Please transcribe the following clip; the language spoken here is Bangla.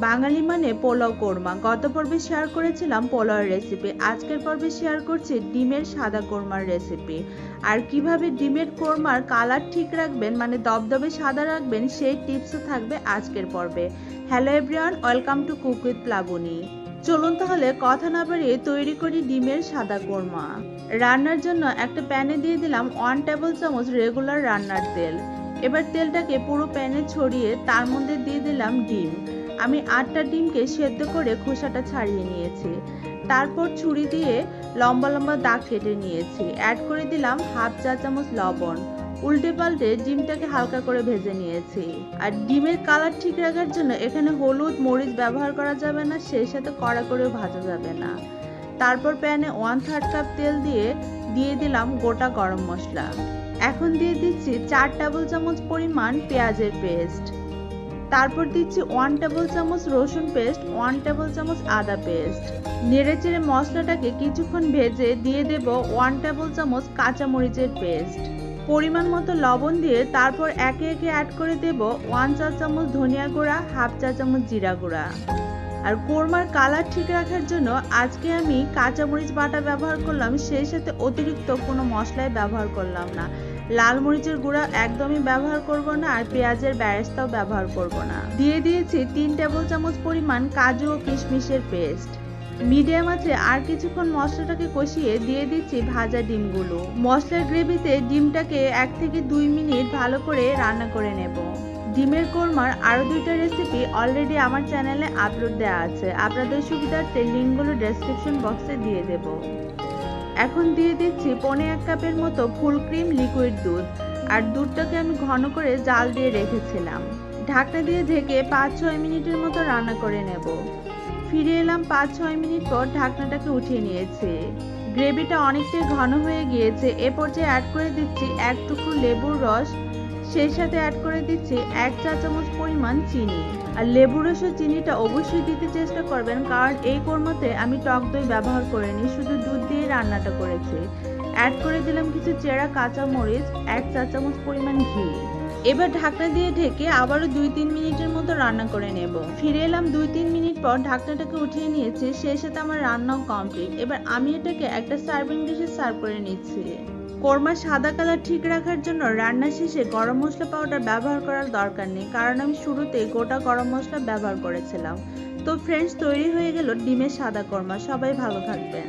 বাঙালি মানে পোলাও কোরমা। গত পর্বে শেয়ার করেছিলাম পোলাওয়ের রেসিপি। আজকের পর্বে শেয়ার করছি ডিমের সাদা কোরমার রেসিপি। আর কিভাবে ডিমের কোরমার কালার ঠিক রাখবেন, মানে দবদবে সাদা রাখবেন, সেই টিপসও থাকবে আজকের পর্বে। Hello everyone, welcome to cook with Plabani. চলুন তাহলে কথা না বাড়িয়ে তৈরি করি ডিমের সাদা কোরমা। রান্নার জন্য একটা প্যানে দিয়ে দিলাম 1 টেবিল চামচ রেগুলার রান্নার তেল। এবার তেলটাকে পুরো প্যানে ছড়িয়ে তার মধ্যে দিয়ে দিলাম ডিম। আমি 8টা ডিমকে সেদ্ধ করে খোসাটা ছাড়িয়ে নিয়েছি। তারপর ছুরি দিয়ে লম্বা লম্বা দাগ কেটে নিয়েছি। অ্যাড করে দিলাম 1/2 চা চামচ লবণ। উল্টে পাল্টে ডিমটাকে হালকা করে ভেজে নিয়েছি। আর ডিমের কালার ঠিক রাখার জন্য এখানে হলুদ মরিচ ব্যবহার করা যাবে না, সেই সাথে কড়া করেও ভাজা যাবে না। তারপর প্যানে 1/3 কাপ তেল দিয়ে দিলাম গোটা গরম মশলা। এখন দিয়ে দিচ্ছি 4 টেবিল চামচ পরিমাণ পেঁয়াজের পেস্ট। তারপর দিচ্ছি 1 টেবিল চামচ রসুন পেস্ট, 1 টেবিল চামচ আদা পেস্ট। নেড়েচেড়ে মশলাটাকে কিছুক্ষণ ভেজে দিয়ে দেব 1 টেবিল চামচ কাঁচা মরিচের পেস্ট। পরিমাণ মতো লবণ দিয়ে তারপর একে একে অ্যাড করে দেব 1 চা চামচ ধনিয়া গুঁড়া, 1/2 চা চামচ জিরা গুঁড়া। আর কোরমার কালার ঠিক রাখার জন্য আজকে আমি কাঁচামরিচ বাটা ব্যবহার করলাম, সেই সাথে অতিরিক্ত কোনো মশলাই ব্যবহার করলাম না। লাল মরিচের গুঁড়া একদমই ব্যবহার করব না, আর পেঁয়াজের বেরেস্তাও ব্যবহার করব না। দিয়ে দিয়েছি 3 টেবিল চামচ পরিমাণ কাজু ও কিশমিশের পেস্ট। মিডিয়াম আছে আর কিছুক্ষণ মশলাটাকে কষিয়ে দিয়ে দিচ্ছি ভাজা ডিমগুলো। মশলার গ্রেভিতে ডিমটাকে 1 থেকে 2 মিনিট ভালো করে রান্না করে নেব। ডিমের কোরমার আরও 2টা রেসিপি অলরেডি আমার চ্যানেলে আপলোড দেওয়া আছে, আপনাদের সুবিধার্থে লিঙ্কগুলো ডেসক্রিপশন বক্সে দিয়ে দেব। এখন দিয়ে দিচ্ছি 1/4 কাপের মতো ফুল ক্রিম লিকুইড দুধ। আর দুধটাকে আমি ঘন করে জাল দিয়ে রেখেছিলাম। ঢাকনা দিয়ে ঢেকে 5-6 মিনিটের মতো রান্না করে নেব। ফিরে এলাম 5-6 মিনিট পর, ঢাকনাটাকে উঠিয়ে নিয়েছি। গ্রেভিটা অনেকটাই ঘন হয়ে গিয়েছে। এ পর্যায়ে অ্যাড করে দিচ্ছি 1 টুকরো লেবুর রস, সেই সাথে অ্যাড করে দিচ্ছি 1 চা চামচ পরিমাণ চিনি। আর লেবুর রস ও চিনিটা অবশ্যই দিতে চেষ্টা করবেন, কারণ এই কোরমাতে আমি টক দই ব্যবহার করিনি, শুধু দুধ দিয়ে রান্নাটা করেছি। অ্যাড করে দিলাম কিছু চেরা কাঁচা মরিচ, 1 চা চামচ পরিমাণ ঘি। এবার ঢাকনা দিয়ে ঢেকে আবারও 2-3 মিনিটের মতো রান্না করে নেব। ফিরে এলাম 2-3 মিনিট পর, ঢাকনাটাকে উঠিয়ে নিয়েছি, সেই সাথে আমার রান্নাও কমপ্লিট। এবার আমি এটাকে একটা সার্ভিং ডিশে সার্ভ করে নিচ্ছি। কোরমার সাদা কালার ঠিক রাখার জন্য রান্না শেষে গরম মশলা পাউডার ব্যবহার করার দরকার নেই, কারণ আমি শুরুতেই গোটা গরম মশলা ব্যবহার করেছিলাম। তো ফ্রেন্ডস, তৈরি হয়ে গেল ডিমের সাদা কোরমা। সবাই ভালো থাকবেন।